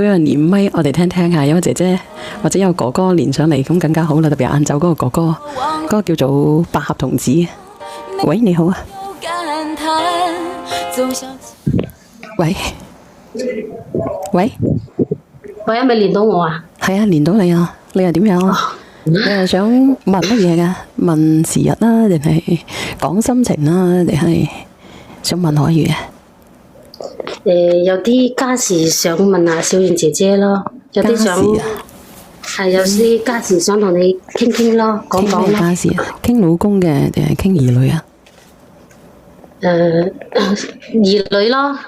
有人連咪，我哋聽聽下，有個姐姐或者有哥哥連上嚟，咁更加好啦。特別晏晝嗰個哥哥，嗰個叫做百合童子。喂，你好啊。喂喂喂，係咪連到我啊？係啊，連到你啊。你又點樣啊？你又想問乜嘢噶？問時日啦，定係講心情啦，定係想問可以嘅？有啲家事想問下小燕姐姐咯，有啲想係有啲家事想同你傾傾咯，講講咯。家事啊？傾老公嘅定係傾兒女啊？兒女咯，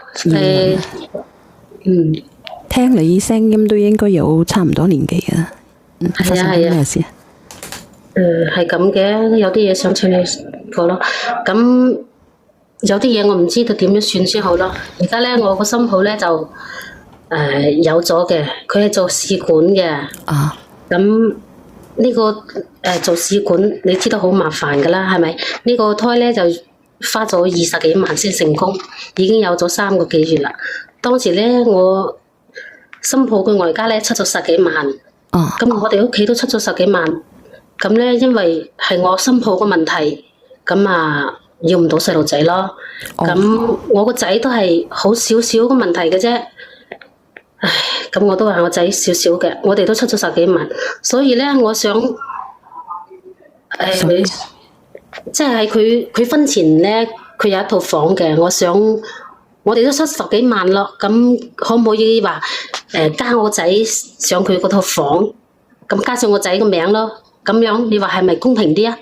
聽你聲音都應該有差唔多年紀嘅。發生啲咩事啊？係咁嘅，有啲嘢想請你講咯。咁有啲嘢我唔知道點樣算先好咯。而家咧，我個新抱咧就有咗嘅，佢係做試管嘅。啊。咁呢個做試管，你知道好麻煩噶啦，係咪？呢個胎咧就花咗20幾萬先成功，已經有咗3個幾月啦。當時咧，我新抱嘅外家咧出咗10幾萬。咁我哋屋企都出咗10幾萬，咁咧因為係我新抱個問題，咁要唔到細路仔咯。咁我個仔都係好少少個問題嘅啫，唉，咁我都話我仔少少嘅，我哋都出咗10幾萬，所以咧我想，即係喺佢婚前咧，佢有一套房嘅，我想我哋都出10幾萬咯，咁可唔可以話？加我仔上佢嗰套房，咁加上我仔個名咯，咁樣你話係咪公平啲啊？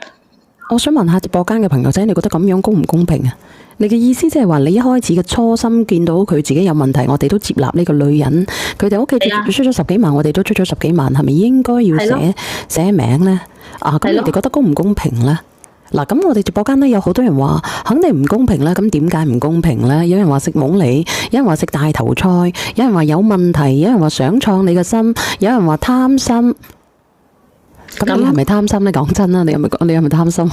我想問下直播間嘅朋友仔，你覺得咁樣公唔公平啊？你嘅意思即係話你一開始嘅初心見到佢自己有問題，我哋都接納呢個女人，佢哋屋企出咗10幾萬，我哋都出咗10幾萬，係咪應該要寫名呢？咁你哋覺得公唔公平呢？嗱，咁我哋直播間咧有好多人話肯定唔公平啦，咁點解唔公平咧？有人話食懵你，有人話食大頭菜，有人話有問題，有人話想創你嘅心，有人話貪心。咁你係咪貪心咧？講真啦，你係咪貪心？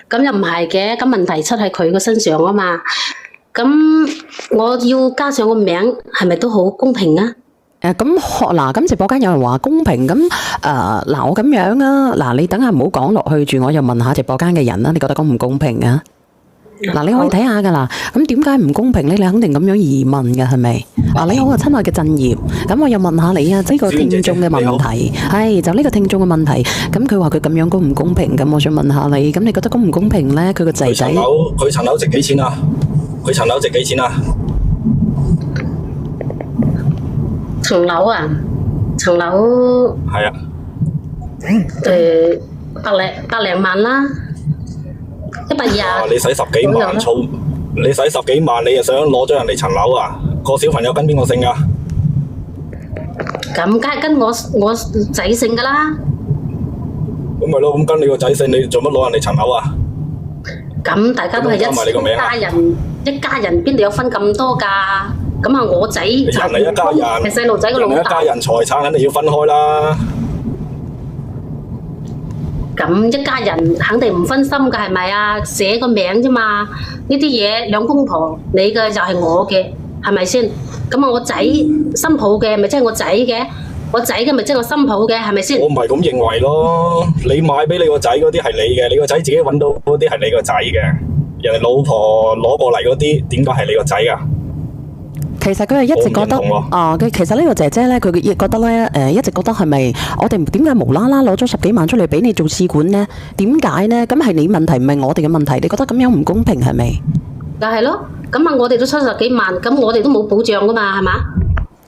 咁又唔係嘅，咁問題出喺佢個身上啊嘛。咁我要加上個名，係咪都好公平啊？咁直播間有人話公平，咁我咁樣啊，嗱，你等下唔好講落去住，我又問下直播間嘅人啦，你覺得公唔公平啊？嗱，你可以睇下噶啦，咁點解唔公平咧？你肯定咁樣疑問嘅係咪？你好啊，親愛嘅振業，咁我又問下你啊，呢個聽眾嘅問題係就呢個聽眾嘅問題，咁佢話佢咁樣公唔公平？咁我想問下你，咁你覺得公唔公平咧？佢個仔仔，佢層樓值幾錢啊？佢層樓值幾錢啊？層樓啊，層樓係啊，百零萬啦，120。你使10幾萬儲，你使10幾萬，你又想攞咗人哋層樓啊？個小朋友跟邊個姓啊？咁梗係跟我仔姓噶啦。咁咪咯，咁跟你個仔姓，你做乜攞人哋層樓啊？咁大家都係一家人，一家人邊度有分咁多噶？咁我仔就係一家人，係細路仔個老大。一家人財產肯定要分開啦。咁一家人肯定唔分心噶，係咪啊？寫個名啫嘛，呢啲嘢兩公婆，你嘅就係我嘅，係咪先？咁我仔新抱嘅咪即係我仔嘅，我仔嘅咪即係我新抱嘅，係咪先？我唔係咁認為咯，你買俾你個仔嗰啲係你嘅，你個仔自己揾到嗰啲係你個仔嘅，人哋老婆攞過嚟嗰啲點解係你個仔啊？其實佢係一直覺得其實呢個姐姐咧，佢亦覺得咧，一直覺得係咪我哋點解無啦啦攞咗10幾萬出嚟俾你做試管呢？點解呢？咁係你問題，唔係我哋嘅問題。你覺得咁樣唔公平係咪？就係咯，咁我哋都出10幾萬，咁我哋都冇保障噶嘛，係嘛？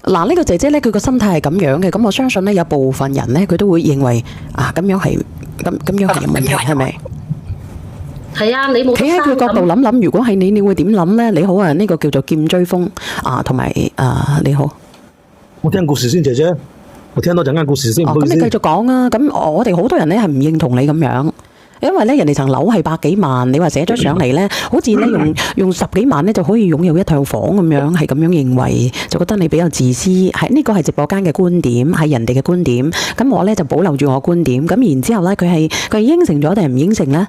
嗱，呢個姐姐咧，佢個心態係咁樣嘅，咁我相信咧，有部分人咧，佢都會認為咁樣係有問題，係咪？係啊，你冇企喺佢角度諗諗，如果係你會點諗咧？你好啊，呢個叫做劍追風同埋你好。我聽故事先，姐姐，我聽多陣間故事先。咁你繼續講啊！咁我哋好多人咧係唔認同你咁樣，因為咧人哋層樓係百幾萬，你話寫咗上嚟咧，好似咧用10幾萬咧就可以擁有一套房咁樣，係咁樣認為，就覺得你比較自私。係呢個係直播間嘅觀點，係人哋嘅觀點。咁我咧就保留住我觀點。咁然之後咧，佢係應承咗定係唔應承咧？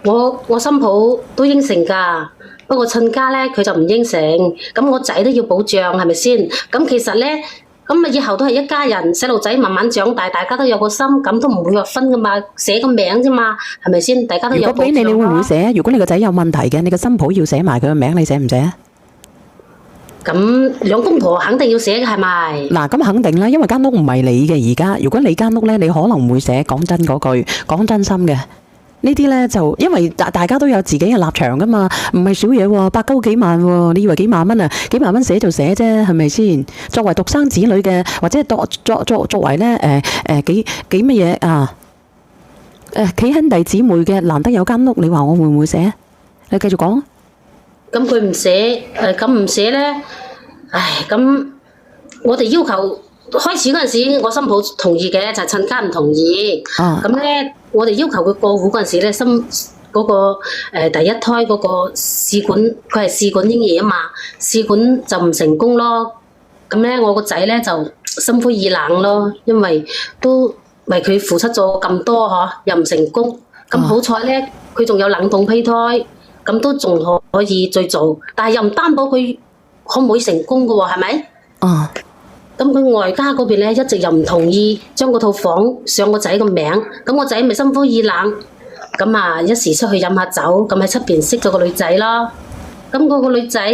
我新抱都應承㗎，不過親家咧佢就唔應承，咁我仔都要保障係咪先？咁其實咧，咁啊以後都係一家人，細路仔慢慢長大，大家都有個心，咁都唔會話分噶嘛，寫個名啫嘛，係咪先？大家都有保障。如果俾你，你會唔會寫？如果你個仔有問題嘅，你個新抱要寫埋佢個名，你寫唔寫？咁兩公婆肯定要寫嘅係咪？嗱，咁肯定啦，因為間屋唔係你嘅而家。如果你間屋咧，你可能唔會寫。講真嗰句，講真心嘅，呢啲咧就因為大家都有自己嘅立場噶嘛，唔係少嘢喎，百鳩幾萬喎，你以為幾萬蚊啊？幾萬蚊寫就寫啫，係咪先？作為獨生子女嘅，或者作為咧幾乜嘢啊？幾兄弟姊妹嘅，難得有間屋，你話我會唔會寫？你繼續講。咁佢唔寫，咁唔寫咧，唉，咁我哋要求開始嗰陣時，我新抱同意嘅，就係親家唔同意。咁咧，我哋要求佢過戶嗰陣時咧，嗰個第一胎嗰個試管，佢係試管嬰兒啊嘛，試管就唔成功咯。咁咧，我個仔咧就心灰意冷咯，因為都為佢付出咗咁多嗬，又唔成功。咁好彩咧，佢仲有冷凍胚胎。咁都仲可以再做，但係又唔擔保佢可唔可以成功嘅喎，係咪？咁佢外家嗰邊咧一直又唔同意將嗰套房上個仔個名，咁我仔咪心灰意冷，咁啊一時出去飲下酒，咁喺出邊識咗個女仔咯，咁嗰個女仔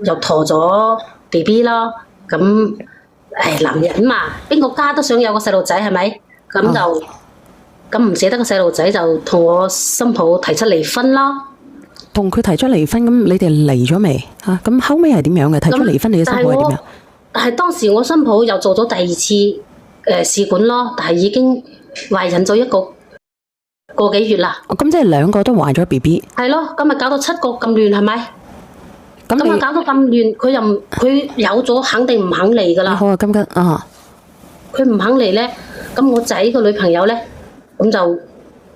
又陀咗 BB 咯，咁男人嘛，邊個家都想有個細路仔係咪？咁就。咁唔捨得個細路仔，就同我新抱提出離婚咯。同佢提出離婚，咁你哋離咗未？咁後尾係點樣嘅？提出離婚，你嘅新抱係點樣？但係當時我新抱又做咗第二次試管咯，但係已經懷孕咗個幾月啦。咁即係兩個都懷咗 BB。係咯，咁咪搞到7個咁亂係咪？咁啊搞到咁亂，佢有咗肯定唔肯離噶啦。好啊，金吉佢唔肯離咧，咁我仔個女朋友咧。咁就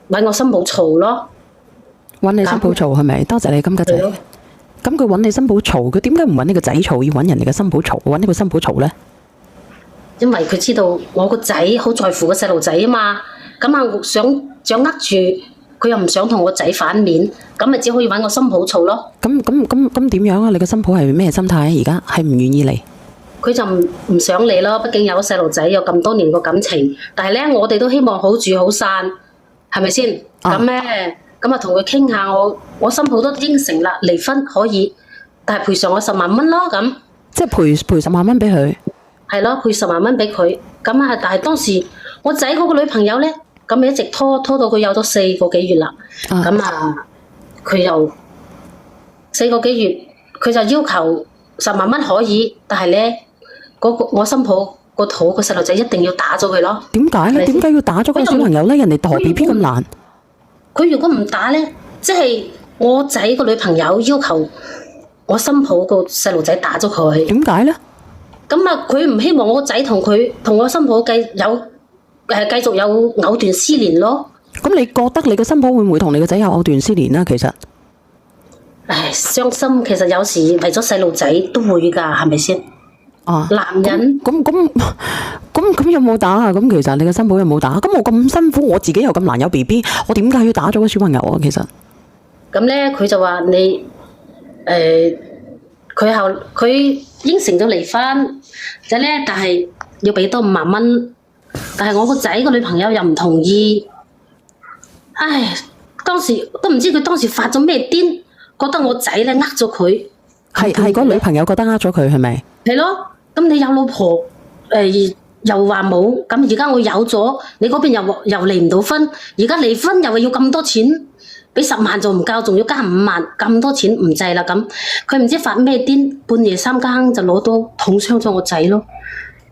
揾我新抱嘈咯，揾你新抱嘈係咪？多謝你金吉仔。咁佢揾你新抱嘈，佢點解唔揾你個仔嘈，要揾人哋嘅新抱嘈？揾呢個新抱嘈咧？因為佢知道我個仔好在乎個細路仔啊嘛，咁啊想掌握住，佢又唔想同我仔反面，咁咪只可以揾我新抱嘈咯。咁點樣啊？你個新抱係咩心態啊？而家係唔願意嚟？佢就唔想嚟咯，畢竟有個細路仔，有咁多年個感情。但係咧，我哋都希望好聚好散，係咪先？咁咧，咁啊同佢傾下，我新抱都應承啦，離婚可以，但係賠償我10萬蚊咯，咁。即係賠10萬蚊俾佢。係咯，賠10萬蚊俾佢。咁啊，但係當時我仔嗰個女朋友咧，咁咪一直拖到佢有咗4個幾月啦。咁佢又4個幾月，佢就要求10萬蚊可以，但係咧。我新抱個肚個細路仔一定要打咗佢咯。點解咧？點解要打咗個小朋友咧？人哋陀 BB 咁難。佢如果唔打咧，即係我仔個女朋友要求我新抱個細路仔打咗佢。點解咧？咁啊，佢唔希望我個仔同我新抱繼續有藕斷絲連咯。咁你覺得你個新抱會唔會同你個仔有藕斷絲連咧？其實，傷心。其實有時為咗細路仔都會噶，係咪先？男人咁有冇打啊？咁其實你個新抱有冇打？咁我咁辛苦，我自己又咁難有 BB，我點解要打咗個小朋友啊？其實咁咧，佢就話你佢應承咗離婚，但係要俾多5萬蚊，但係我個仔個女朋友又唔同意。唉，當時都唔知佢當時發咗咩癲，覺得我仔咧呃咗佢。係個女朋友覺得呃咗佢係咪？係咯。咁你有老婆，又話冇，咁而家我有咗，你嗰邊又離唔到婚，而家離婚又要咁多錢，俾10萬仲唔夠，仲要加5萬，咁多錢唔制啦咁。佢唔知發咩癲，半夜3更就攞刀捅傷咗我仔咯，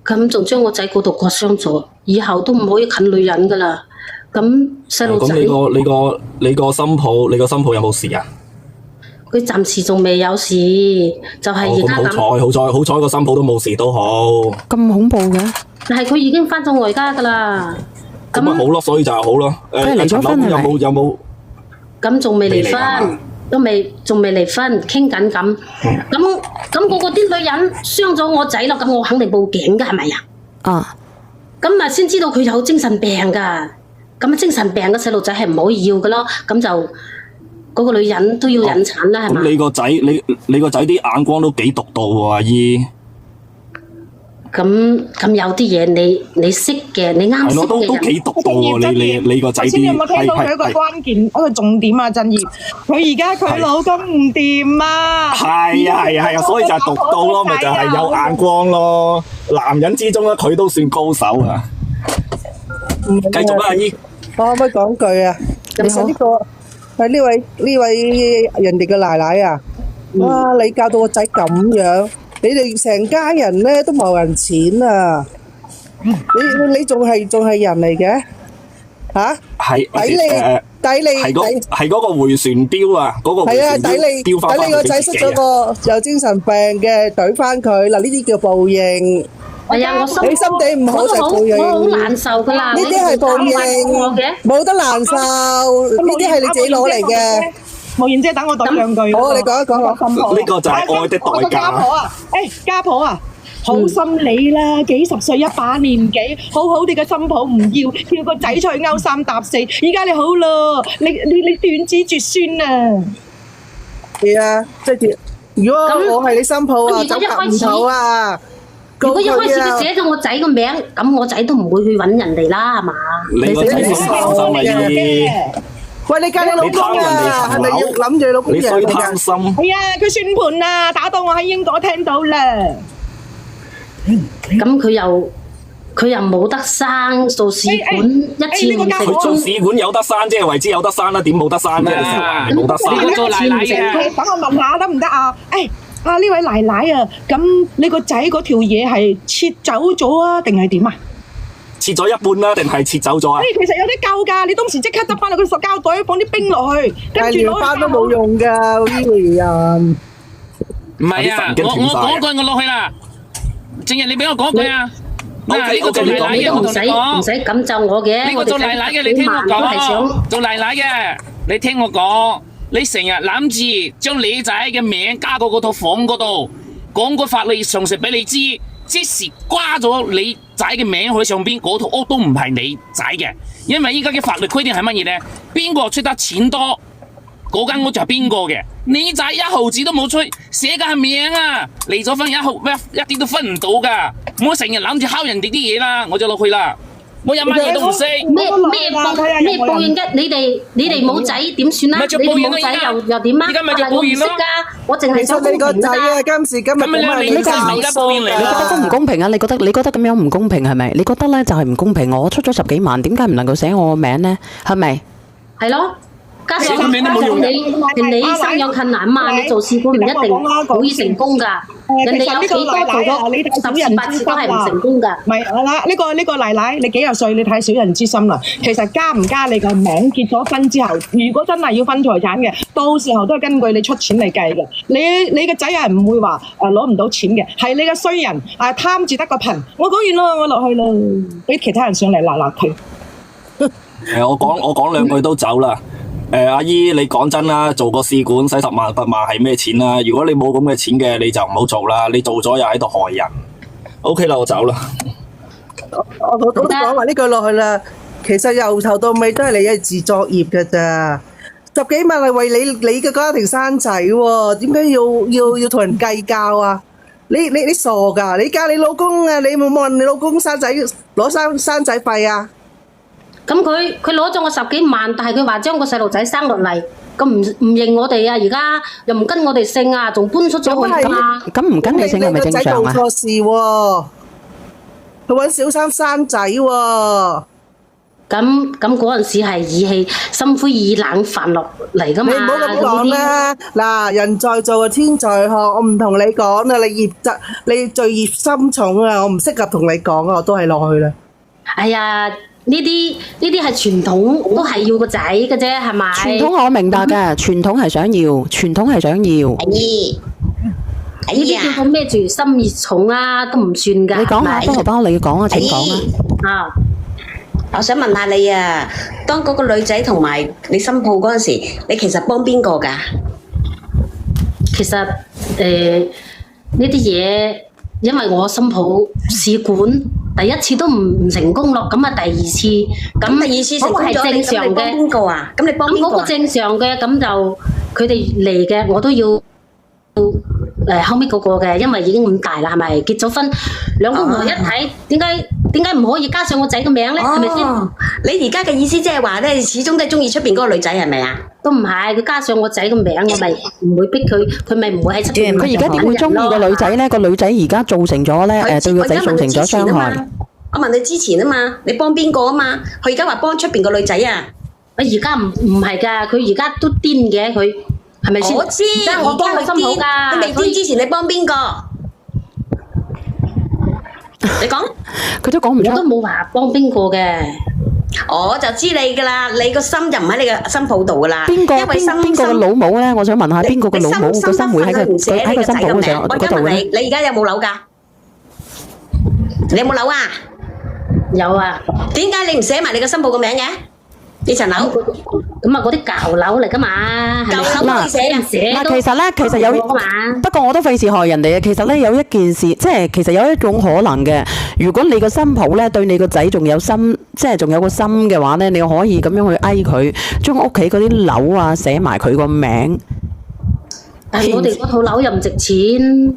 咁仲將我仔嗰度割傷咗，以後都唔可以近女人噶啦。咁細路仔，咁你個新抱有冇事啊？佢暫時仲未有事，就係而家咁。好彩個新抱都冇事都好。咁恐怖嘅？但係佢已經翻咗外家噶啦。咁咪好咯，所以就係好咯。佢係離咗婚係咪？有冇？咁仲未離婚，仲未離婚，傾緊咁。咁嗰個啲女人傷咗我仔啦，咁我肯定報警噶，係咪啊？咁啊先知道佢有精神病噶。咁精神病嘅細路仔係唔可以要噶咯。咁就嗰個女人都要引產啦，係嘛？咁你個仔，你個仔啲眼光都幾獨到喎，阿姨。咁有啲嘢你識嘅，你啱識係咯，都嘅人。幾獨到喎，你個仔啲。頭先有冇聽到佢一個關鍵一個重點啊？振業，佢而家佢老公唔掂啊！係啊，所以就係獨到咯，咪就係有眼光咯。男人之中咧，佢都算高手啊！繼續啦，阿姨。我可唔可以講句啊？你好呢個係呢位人哋嘅奶奶啊！哇！你教到個仔咁樣，你哋成家人咧都冇人錢啊！你仲係人嚟嘅嚇？係抵你係嗰個迴旋鏢啊！嗰個迴係啊！旋鏢丟翻抵你個仔識咗個有精神病嘅懟翻佢嗱，呢啲叫報應。係啊，我心你心地唔好就係報應。我好難受㗎啦。呢啲係報應，冇得難受。呢啲係你自己攞嚟嘅。無言姐，等我講兩句。好，你講一講。呢個就係愛的代我個家婆價。啊，家婆啊，好心你啦，幾十歲一把年紀，好好哋嘅新抱唔要，叫個仔出去勾三搭四。而家你好咯，你斷子絕孫啊！係啊，即係如果我係你新抱啊，就唔好啊。如果一開始佢寫咗我仔個名，咁我仔都唔會去揾人哋啦，係嘛？你個仔咁貪心啊，姨。喂，你教你老公啊，係咪要諗住老公你衰贏貪心。係啊，佢算盤啊，打到我喺英國聽到啦。咁佢又冇得生，做試管一次唔成佢做功。試管有得生，即係為之有得生啦，點冇得生啫？你成話冇得生。你做奶奶嘅，等我問下得唔得啊？呢位奶奶啊，咁你個仔嗰條嘢係切走咗啊，定係點啊？切咗一半啦，定係切走咗啊？其實有啲救㗎，你當時即刻執翻落個塑膠袋，放啲冰落去，跟住療翻都冇用㗎，呢個人。唔係啊，我講句我落去啦，正日你俾我講句啊。嗱，呢個做奶奶嘅，我同你講，唔使咁就我嘅。呢個做奶奶嘅，你聽我講，做奶奶嘅，你聽我講。你成日諗住將你仔嘅名加過嗰套房嗰度，講個法律常識俾你知，即時瓜咗你仔嘅名喺上邊，嗰套屋都唔係你仔嘅，因為依家嘅法律規定係乜嘢呢？邊個出得錢多，嗰間屋就係邊個嘅。你仔一毫子都冇出，寫嘅係名啊，離咗婚一啲都分唔到噶，唔好成日諗住敲人哋啲嘢啦，我就落去啦。我有乜嘢都唔識，咩報應嘅？你哋冇仔點算啊？你哋冇仔又點啊？而家咪就報應咯。我淨係想你個仔啊，今時今日咁咪你就而家報應嚟你覺得公唔公平啊？你覺得咁樣唔公平係咪？你覺得咧就係唔公平。我出咗10幾萬，點解唔能夠寫我個名咧？係咪？係咯。加上寫個名都冇用嘅。你生有困難嘛？你做試管唔一定可以成功㗎。人哋有幾多做咗10次8次都係唔成功㗎。唔係啦，呢個奶奶，你幾廿歲，你睇小人之心啦。其實加唔加你個名，結咗婚之後，如果真係要分財產嘅，到時候都係根據你出錢嚟計嘅。你個仔係唔會話攞唔到錢嘅，係你個衰人貪住得個貧。我講完啦，我落去啦，俾其他人上嚟辣辣佢。我講兩句都走啦。阿姨，你講真啦，做個試管使10萬8萬係咩錢啦？如果你冇咁嘅錢嘅，你就唔好做啦。你做咗又喺度害人。OK 啦，我走啦。我講埋呢句落去啦。其實由頭到尾都係你嘅自作業㗎咋。10幾萬係為你嘅家庭生仔喎，點解要同人計較啊？你傻㗎？你嫁你老公啊？你冇問你老公生仔攞生仔費啊？咁佢攞咗我10幾萬，但係佢話將個細路仔生落嚟，咁唔認我哋啊！而家又唔跟我哋姓啊，仲搬出咗去㗎嘛？咁唔跟你姓係咪正常啊？你個仔做錯事喎，佢揾小三生仔喎。咁嗰陣時係意氣心灰意冷煩落嚟㗎嘛？你唔好咁講啦！嗱，人在做啊天在看，我唔同你講啦，你罪孽深重啊！我唔適合同你講啊，我都係落去啦。哎呀！呢啲係傳統，都係要個仔嘅啫，係咪？傳統我明白嘅，傳統係想要，傳統係想要。呢啲叫做咩住心熱重啊，都唔算㗎。你講下，菠蘿包，你講啊，請講啊。我想問下你啊，當嗰個女仔同埋你新抱嗰陣時，你其實幫邊個㗎？其實呢啲嘢，因為我新抱試管。第一次都唔成功咯，咁啊第二次，咁第二次成功咗，嗰個係正常你幫嘅。邊個啊？咁你幫邊咁嗰個個啊？正常嘅，咁就佢哋嚟嘅，我都要後尾嗰個嘅，因為已經咁大啦，係咪結咗婚，兩公婆一睇，點解唔可以加上我仔個名咧？係咪先？哦，你而家嘅意思即係話咧，你始終都係中意出邊嗰個女仔係咪啊？都唔係，佢加上我仔個名，我咪唔會逼佢，佢咪唔會喺出邊。佢而家點會中意個女仔咧？個女仔而家造成咗咧對個仔造成咗傷害。我問你之前啊嘛，你幫邊個啊嘛？佢而家話幫出邊個女仔啊？而家唔係㗎，佢而家都癲嘅，佢係咪先？我知，而家我幫佢心好㗎。佢未癲之前，你幫邊個？你講，佢都講唔出。我都冇話幫邊個嘅。我就知你噶啦，你個心就唔喺你嘅心抱度噶啦。邊個嘅老母咧？我想問下邊個嘅老母個心會喺個心抱嗰上嗰度咧？你而家有冇樓㗎？你有冇樓啊？有啊。點解你唔寫埋你個新抱個名嘅？呢層樓咁啊，嗰啲舊樓嚟㗎嘛，係咪舊樓可以寫啊？嗱，其實有，不過我都費事害人哋啊。其實咧有一件事，即係其實有一種可能嘅。如果你個新抱咧對你個仔仲有心，即係仲有個心嘅話咧，你可以咁樣去哀佢，將屋企嗰啲樓啊寫埋佢個名。但係我哋嗰套樓又唔值錢。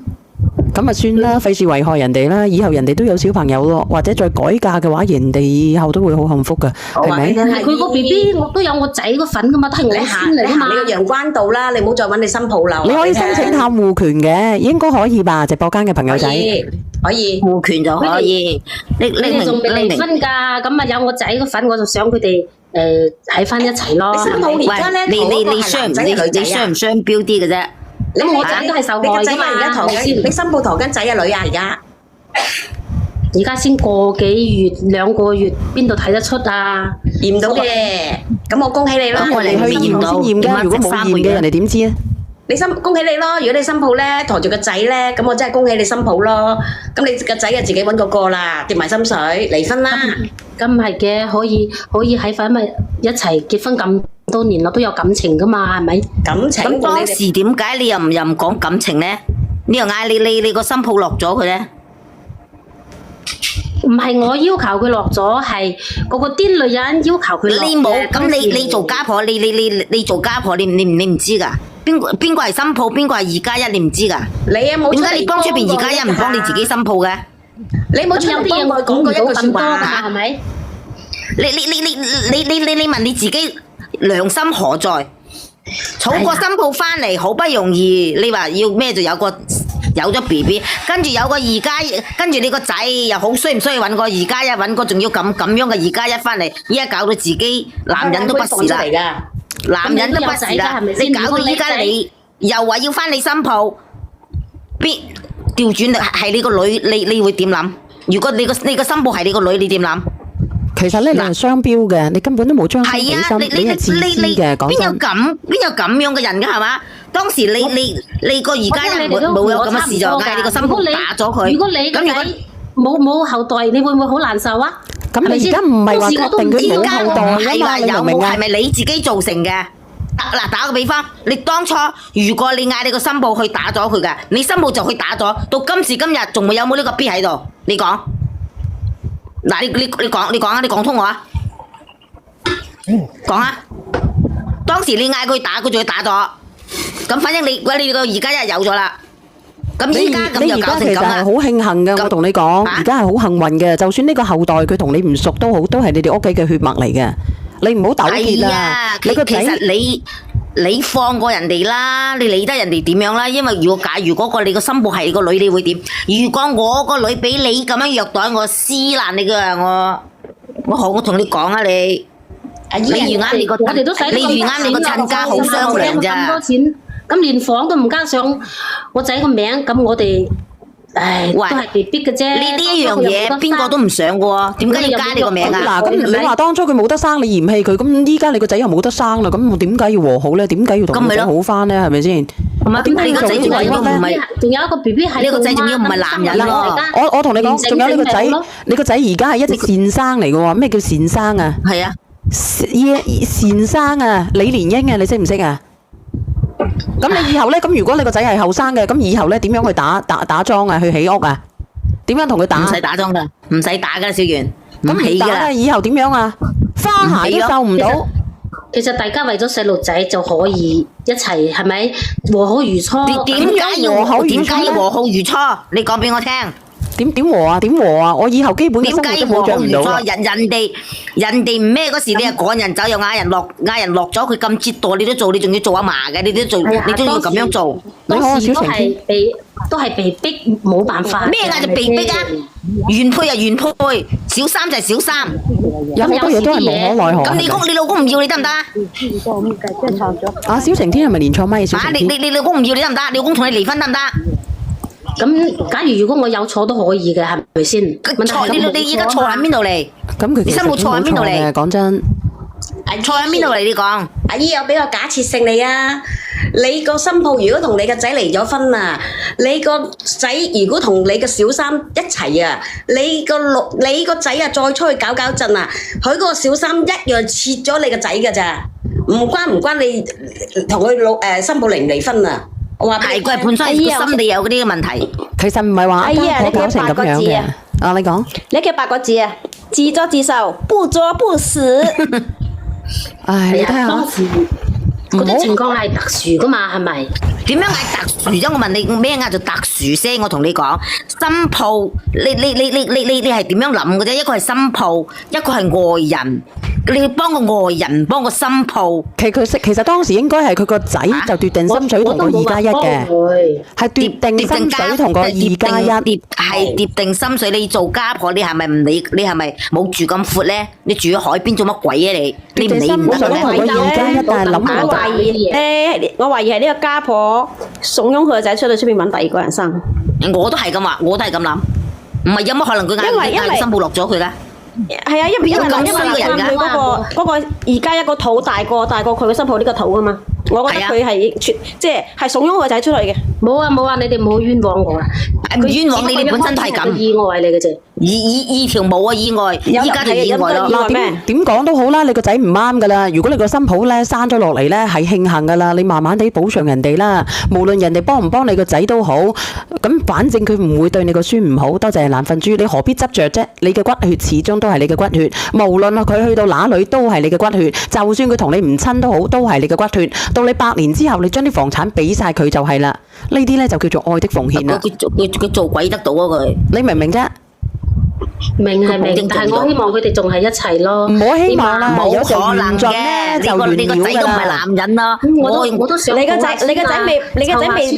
咁啊算啦，費事危害人哋啦。以後人哋都有小朋友咯，或者再改嫁嘅話，人哋以後都會好幸福噶，係咪？佢個 BB 我都有我仔嗰份噶嘛，都係我先嚟噶嘛。你個陽關道啦，你唔好再揾你新抱樓。你可以申請探護權嘅，應該可以吧？直播間嘅朋友仔可以護權就可以。你哋仲未離婚㗎，咁啊有我仔嗰份，我就想佢哋喺翻一齊咯。新抱而家咧，你雙唔雙標啲嘅啫？咁我仔都係受害㗎嘛。而家陀緊，你新抱陀緊仔啊女啊而家？而家先個幾月2個月，邊度睇得出啊？驗到嘅，咁我恭喜你咯。咁我哋去驗先驗㗎，如果冇驗嘅人哋點知啊？恭喜你咯！如果你新抱咧陀住個仔咧，咁我真係恭喜你新抱咯。咁你個仔啊自己揾個啦，跌埋心水，離婚啦。咁係嘅，可以喺翻咪一齊結婚咁多年啦，都有感情噶嘛，係咪？感情。咁當時點解你又唔講感情咧？你又嗌你個新抱落咗佢咧？唔係我要求佢落咗，係嗰個癲女人要求佢落嘅。你冇咁你做家婆，你做家婆，你唔知㗎？邊個係新抱，邊個係2+1，你唔知㗎？你啊冇。點解你幫出邊2+1唔幫你自己新抱嘅？你冇出邊幫我講過一句説話，係咪？你問你自己良心何在？儲個新抱翻嚟好不容易，你話要咩就有咗 BB， 跟住有個2+1，跟住你個仔又好需唔需要揾個2+1，揾個仲要咁樣嘅2+1翻嚟，依家搞到自己男人都不是啦，男人都不是啦，你搞到依家你又話要翻你新抱，調轉係你個女，你會點諗？如果你個新抱係你個女，你點諗？其實咧，你係雙標嘅，你根本都冇將心比心，你係自私嘅。講真，邊有咁樣嘅人㗎係嘛？當時你個2+1冇有咁嘅事就嗌你個新抱打咗佢。如果你個仔冇後代，你會唔會好難受啊？咁你而家唔係話確定佢冇後代㗎嘛？你明唔明啊？係咪你自己造成嘅？嗱，打個比方，你當初如果你嗌你個新抱去打咗佢嘅，你新抱就去打咗，到今時今日仲會有冇呢個 B 喺度？你講。嗱，你講啊，你講通我啊，講啊！當時你嗌佢打，佢仲要打咗，咁反正你個2+1有咗啦，咁依家咁就搞成咁啦。你而家其實係好慶幸嘅，我同你講，而家係好幸運嘅。就算呢個後代佢同你唔熟都好，都係你哋屋企嘅血脈嚟嘅。你唔好糾結啦。其實你放過人哋啦，你理得人哋點樣啦？因為假如嗰個你個新抱係你個女，你會點？如果我個女俾你咁樣虐待我，撕爛你噶我同你講啊你遇啱你個親家好商量咋？咁多錢，咁連房都唔加上我仔個名，咁我哋都係被逼嘅啫。呢一樣嘢邊個都唔想嘅喎，點解要加你個名啊？嗱，咁你話當初佢冇得生，你嫌棄佢，咁依家你個仔又冇得生啦，咁我點解要和好咧？點解要同佢仔好翻咧？係咪先？同埋點解你個仔仲係都唔係？仲有一個 BB 係呢個仔仲要唔係男人喎？我同你講，仲有呢個仔，你個仔而家係一隻善生嚟嘅喎。咩叫善生啊？係啊，善生啊，李蓮英啊，你識唔識啊？咁你以後咧，咁如果你個仔係後生嘅，咁以後咧點樣去打樁啊？去起屋啊？點樣同佢打？唔使打樁噶，唔使打噶啦，小圓，唔咁起噶啦唔打咧，。以後點樣啊？花鞋都收唔到。其實大家為咗細路仔就可以一齊，係咪和好如初？點解要和好如初點解要和好如初？你講俾我聽。點和啊？點和啊？我以後基本嘅點生活都保解和好如初？障唔到啊。人哋唔咩嗰時，你又趕人走，又嗌人落咗，佢咁折墮，你都做，你仲要做阿嫲嘅，你都做，你都要咁樣做。當時都係被逼冇辦法。咩嗌就被逼啊？原配就原配，小三就係小三。有好多嘢都係無可奈何。咁你老公唔要你得唔得啊？啊，小晴天係咪連錯咪？小晴天。你老公唔要你得唔得？你老公同你離婚得唔得？咁假如果我有錯都可以嘅，係咪先？錯你而家錯喺邊度嚟？咁佢其實你新抱錯喺邊度嚟？講真，錯喺邊度嚟？你講。阿姨有俾個假設性你啊！你個新抱如果同你個仔離咗婚啊，你個仔如果同你個小三一齊啊，你個仔啊再出去搞震啊，佢個小三一樣切咗你個仔㗎咋，唔關你同佢新抱離唔離婚啊？我話係佢係本身個心理有嗰啲嘅問題。其實唔係話阿姨啊我搞成咁樣嘅。啊，你講。你嘅8個字啊，自作自受，不作不死。唉，你睇下。當時嗰啲情況係特殊噶嘛，係咪？點樣嗌特殊啫？我問你咩嗌做特殊先？我同你講，新抱，你係點樣諗嘅啫？一個係新抱，一個係外人。你要幫個外人，幫個新抱。其實當時應該係佢個仔就奪定心水同個2+1嘅，係奪定心水同個2+1，係奪定心水。你做家婆，你係咪唔理？你係咪冇住咁闊咧？你住喺海邊做乜鬼啊？你唔理唔得嘅咩？同個2+1，但係諗唔到。我懷疑係呢個家婆慫恿佢個仔出去出邊揾第二個人生。我都係咁話，我都係咁諗。唔係有乜可能佢嗌新抱落咗佢咧？係啊，因為咁衰嘅人㗎。嗰個2+1個肚大過佢個新抱呢個肚啊嘛。我覺得佢係即係慫恿個仔出去嘅。冇啊，你哋冇冤枉我啊！唔冤枉你，你本身都係咁。意外嚟嘅啫。二條冇啊意外，依家就意外咯。嗱，點講都好啦，你個仔唔啱噶啦。如果你個新抱咧生咗落嚟咧係慶幸噶啦，你慢慢地補償人哋啦。無論人哋幫唔幫你個仔都好，咁反正佢唔會對你個孫唔好。多謝爛瞓豬，你何必執着啫？你嘅骨血始終都係你嘅骨血，無論佢去到哪裏都係你嘅骨血。就算佢同你唔親都好，都係你嘅骨血。到你100年之後，你將啲房產俾晒佢就係啦。呢啲咧就叫做愛的奉獻啦。佢做鬼得到啊佢？你明唔明啫？明係明，但係我希望佢哋仲係一齊咯。唔好希望啦，冇可能嘅。你個仔都唔係男人啦。我都想。你個仔未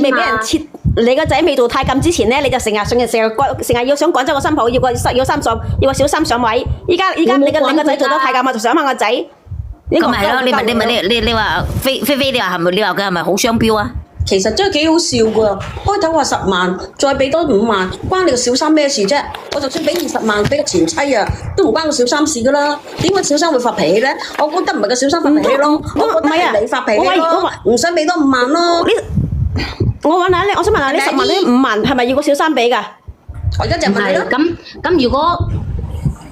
俾人切，你個仔未到太監之前咧，你就成日要想趕走個新抱，要個小三上位。依家你個仔做咗太監啊，就想問個仔。咁咪係咯？你話菲，你話係咪？你話佢係咪好雙標啊？其實真係幾好笑噶，開頭話10萬，再俾多5萬，關你個小三咩事啫？我就算俾20萬俾個前妻啊，都唔關個小三事噶啦。點解小三會發脾氣咧？我覺得唔係個小三發脾氣咯，我覺得係你發脾氣咯，唔使俾多5萬咯。我想問下，你10萬呢5萬係咪要個小三俾㗎？我而家就問你咯。咁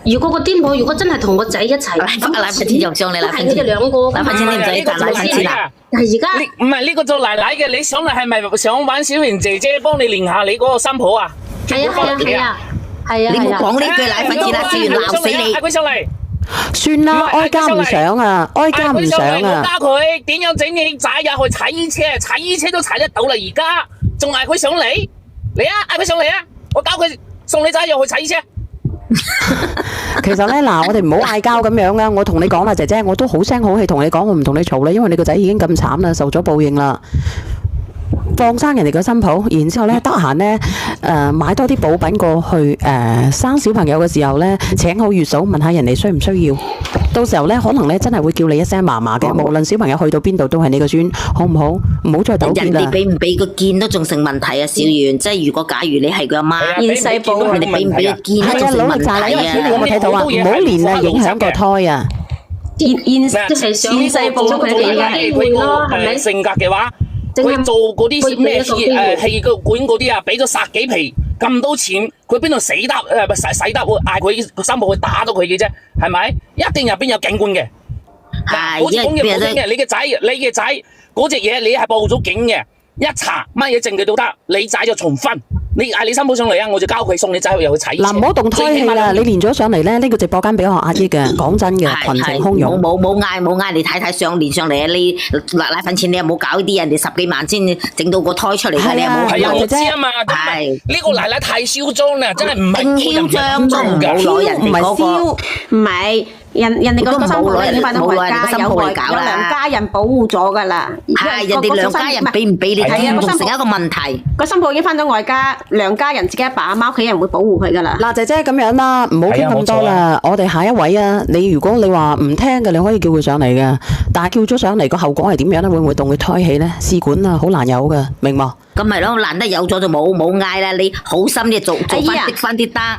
如果個癲婆如果真係同個仔一齊，奶粉錢又上你奶粉錢，係佢哋兩個。奶粉錢你唔使賺奶粉錢啦。係而家唔係呢個做奶奶嘅，你上嚟係咪想揾小圓姐姐幫你練下你嗰個新抱啊？係啊。你冇講呢句奶粉錢啦，小圓鬧死你。嗌佢上嚟。算啦，哀家唔想啊，哀家唔想我啊。教佢點樣整起仔入去踩衣車，踩衣車都踩得到啦，而家仲嗌佢上嚟，嚟啊，嗌佢上嚟啊，我教佢送你仔入去踩衣車。其實咧，嗱，我哋唔好嗌交咁樣啦。我同你講啦，姐姐，我都好聲好氣同你講，我唔同你嘈啦，因為你個仔已經咁慘啦，受咗報應啦。放生人哋個新抱，然之後咧得閒咧買多啲補品過去生小朋友嘅時候咧，請好月嫂問下人哋需唔需要。到時候咧可能咧真係會叫你一聲嫲嫲嘅，無論小朋友去到邊度都係你個孫，好唔好？唔好再糾結啦。人哋俾唔俾個見都仲成問題啊，小圓。即係如果假如你係佢阿媽，現世報人哋俾唔俾個見都仲成問題啊。你有冇睇到啊？唔好連啊，影響個胎啊！現世報咗佢哋嘅機會咯，係咪？性格嘅話。佢做嗰啲咩氣管嗰啲啊，俾咗殺幾皮咁多錢，佢邊度使得使得嗌佢新抱去打到佢嘅啫，係咪？一定入邊有警官嘅，好似講嘅報警嘅，你嘅仔嗰隻嘢你係報咗警嘅，一查乜嘢證據都得，你仔就重婚。你嗌你新抱上嚟啊，我就交佢送你仔去又去踩車。嗱，唔好動胎氣啦，你連咗上嚟咧，呢個直播間俾我壓抑嘅，講真嘅，群情洶湧。冇嗌你太太連上嚟啊！你奶粉錢你又冇搞啲人哋10幾萬先整到個胎出嚟㗎，你又冇。係啊，我知啊嘛。係呢個奶奶太囂張啦，真係唔係囂張都唔好攞人哋嗰個。唔係。人哋個新抱已經翻到外家，有兩家人保護咗噶啦。係人哋兩家人俾唔俾你睇，仲成一個問題。個新抱已經翻咗外家，兩家人自己阿爸阿媽屋企人會保護佢噶啦。嗱，姐姐咁樣啦，唔好傾咁多啦。我哋下一位啊，如果你話唔聽嘅，你可以叫佢上嚟嘅。但係叫咗上嚟個後果係點樣咧？會唔會動佢胎氣咧？試管啊，好難有嘅，明冇？咁咪咯，難得有咗就冇嗌啦。你好心嘅做翻積翻啲單。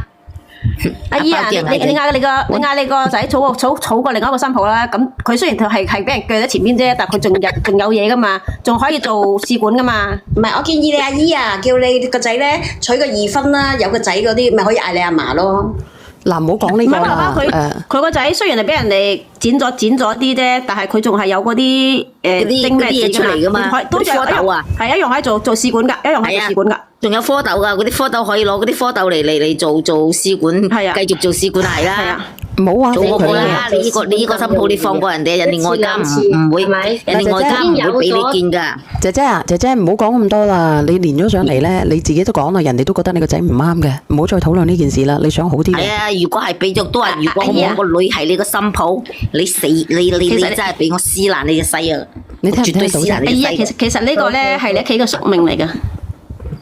阿姨啊，你嗌你個仔儲過另外一個新抱啦。咁佢雖然係俾人鋸喺前邊啫，但係佢仲有嘢噶嘛，仲可以做試管噶嘛。唔係，我建議你阿姨啊，叫你個仔咧娶個二婚啦，有個仔嗰啲咪可以嗌你阿嫲咯。嗱，唔好講呢個啦。佢個仔雖然係俾人哋剪咗啲啫，但係佢仲係有嗰啲精咩嘢出嚟噶嘛，都係蝌蚪啊，係一樣可以做試管噶，一樣可以做試管噶。仲有蝌蚪噶，嗰啲蝌蚪可以攞嗰啲蝌蚪嚟做試管，繼續做試管係啦。唔好話做嗰個啦，你呢個新抱你放過人哋，人哋外家唔會，人哋外家唔會俾你見噶。姐姐啊，姐姐唔好講咁多啦，你連咗上嚟咧，你自己都講啦，人哋都覺得你個仔唔啱嘅，唔好再討論呢件事啦。你想好啲。係啊，如果係俾咗都話，如果我個女係你個新抱，你死你真係俾我撕爛你嘅世啊！你聽唔聽到啫？其實呢個咧係你屋企嘅宿命嚟噶。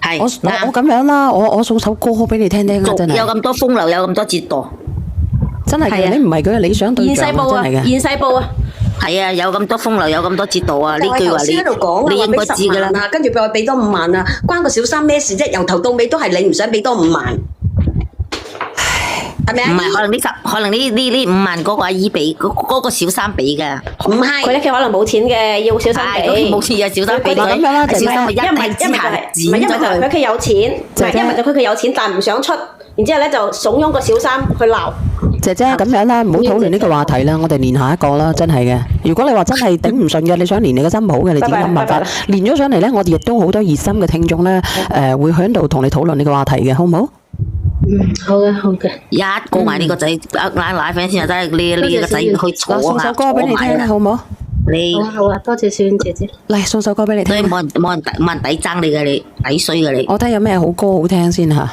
係我咁樣啦，我送首歌俾你聽聽啊！真係有咁多風流，有咁多折墮，真係嘅，你唔係佢嘅理想對象，真係嘅。現世報啊，係啊，有咁多風流，有咁多折墮啊！呢句話你應該知噶啦。跟住佢話俾多5萬啊，關個小三咩事啫？由頭到尾都係你唔想俾多5萬。係咪啊？唔係，可能呢5萬嗰個阿姨俾，嗰個小三俾噶。唔係，佢屋企可能冇錢嘅，要小三俾。冇錢有小三俾佢。咁樣啦，姐姐，因為佢屋企有錢，因為佢有錢，但係唔想出，然之後咧就慫恿個小三去鬧。姐姐咁樣啦，唔好討論呢個話題啦，我哋連下一個啦，真係嘅。如果你話真係頂唔順嘅，你想連你嘅新抱嘅，你自己諗辦法。連咗上嚟咧，我哋亦都好多熱心嘅聽眾咧，會喺度同你討論呢個話題嘅，好唔好？好嘅，好嘅。一個埋呢個仔，奶粉先就得，你個仔去坐啊，送首歌俾你聽，好唔好？你好啊，多謝小娟姐姐。嚟送首歌俾你聽。冇人抵爭你嘅，你抵衰嘅你。我睇有咩好歌好聽先吓。